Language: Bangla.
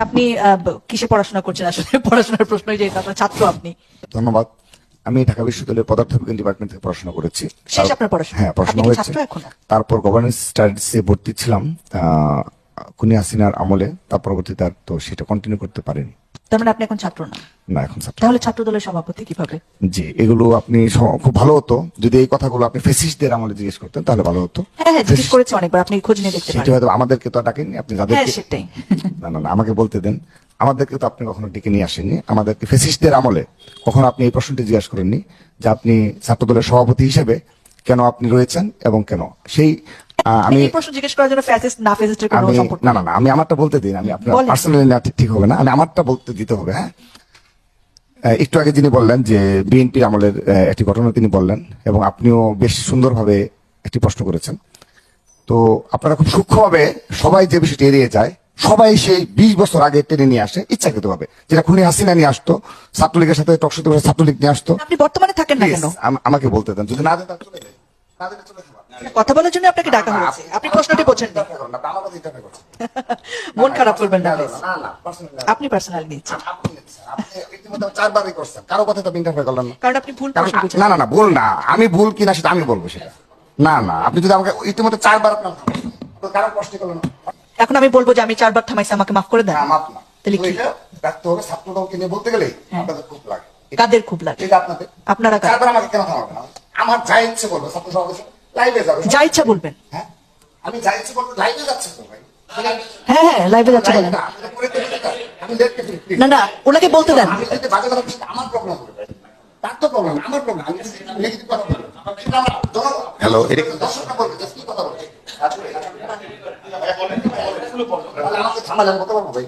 আপনি কিসে পড়াশোনা করছেন? আসলে পড়াশোনার প্রশ্নই যে আপনার ছাত্র আপনি। ধন্যবাদ। আমি ঢাকা বিশ্ববিদ্যালয়ের পদার্থবিজ্ঞান ডিপার্টমেন্ট থেকে পড়াশোনা করেছি। শেষ আপনার পড়াশোনা? হ্যাঁ, পড়াশোনা আপনি কি হয়েছে। ছাত্র এখনো? তারপর গভর্নেন্স স্টাডিজে ভর্তি ছিলাম খুনি হাসিনার আমলে। তার পরবর্তীতে আর তো সেটা কন্টিনিউ করতে পারিনি। তার মানে আপনি এখন ছাত্র না? না, এখন ছাত্র। তাহলে ছাত্র দলের সভাপতি কিভাবে? জি, এগুলো আপনি খুব ভালো হতো যদি এই কথাগুলো আপনি ফেসিস্টদের আমলে জিজ্ঞেস করতেন, তাহলে ভালো হতো। হ্যাঁ হ্যাঁ, জিজ্ঞেস করেছি অনেকবার, আপনি খোঁজ নিয়ে দেখতে সেটা পারেন। হয়তো আমাদেরকে তো ডাকেননি, আপনি হ্যাঁ যাদেরকে সেটাই। না না না, আমাকে বলতে দেন। আমাদেরকে তো আপনি কখনো ডেকে নিয়ে আসেননি, আমাদেরকে ফেসিস্টদের আমলে কখনো আপনি এই প্রশ্নটি জিজ্ঞাসা করেননি যে আপনি ছাত্রদলের সভাপতি হিসেবে কেন আপনি রয়েছেন এবং কেন সেই আমি এই প্রশ্ন জিজ্ঞেস করার জন্য ফ্যাসিস্ট না ফ্যাসিস্টের কোনো আমি সম্পর্ক না নেই। না না, আমি আমারটা বলতে দিন। আমি আপনার বলেন। পার্সোনালি না, ঠিক হবে না। আমি আমারটা বলতে দিতে হবে। হ্যাঁ, একটু আগে যিনি বললেন যে বিএনপির আমলের একটি ঘটনা তিনি বললেন এবং আপনিও বেশ সুন্দরভাবে একটি প্রশ্ন করেছেন। তো আপনারা খুব সূক্ষ্মভাবে সবাই যে বিষয়টি এড়িয়ে যায়, সবাই সেই 20 বছর আগে টেনে নিয়ে আসে ইচ্ছাকৃত ভাবে, যেটা খুনি হাসিনা নিয়ে আসতো, ছাত্রলীগের সাথে টকশোতে বসে ছাত্রলীগ নিয়ে আসতো। আপনি বর্তমনে থাকেন না কেন? Please, আমাকে বলতে দেন। যদি না দেন তাহলে চলে যাই। না দিলে চলে যাবো। কথা বলার জন্য আপনাকে ডাকা হয়েছে, আপনি প্রশ্নটি বোঝেন না। আমার কথা interfere করছেন। মন খারাপ করবেন না please। না না, personal না। আপনি পার্সোনাল নিচ্ছেন আপনি নিচ্ছেন। আপনি ইতিমধ্যে 4 বারই করছেন, কারো কথা তো ইন্টারফেয়ার করলেন না। কারণ আপনি ভুল কারণ প্রশ্ন বুঝেন। না না না, ভুল না। আমি ভুল কিনা সেটা আমি বলবো সেটা। না না, আপনি যদি আমাকে ইতিমধ্যে 4 বার আপনার কারো প্রশ্ন করলেন না। এখন আমি বলবো যে আমি 4 বার থামাইছি, আমাকে মাফ করে দেন। না, মাপ না। তাহলে কি? এটা ব্যক্ত হবে ছাত্রদলকে নিয়ে বলতে গেলেই হ্যাঁ। আপনাদের খুব লাগে। কাদের খুব লাগে? এটা আপনাদের। আপনারা কারা? 4 বার আমাকে কেন থামাবেন? আমার যা ইচ্ছে বলবো, ছাত্র সমাবেশে লাইভে যাবে। যা ইচ্ছা বলবেন। হ্যাঁ, আমি যা ইচ্ছে বলবো, লাইভে যাচ্ছে তো ভাই। হ্যাঁ হ্যাঁ, লাইভে যাচ্ছে বলেন। লাইভটা আপনি তো করে দেবেন এটা। আমি লেটকে ফিরি, please। না না, ওনাকে বলতে দেন। আমি যদি বাজে কথা বলি, আমার প্রবলেম হবে। তার তো প্রবলেম, আমার প্রবলেম। আমি যদি নেগেটিভ কথা বলি, সেটা আমার হ্যালো, এটা দর্শকরা বলবে যে কি কথা বলছে। তাহলে আমাকে থামা যাবে, কথা বলবো ভাই।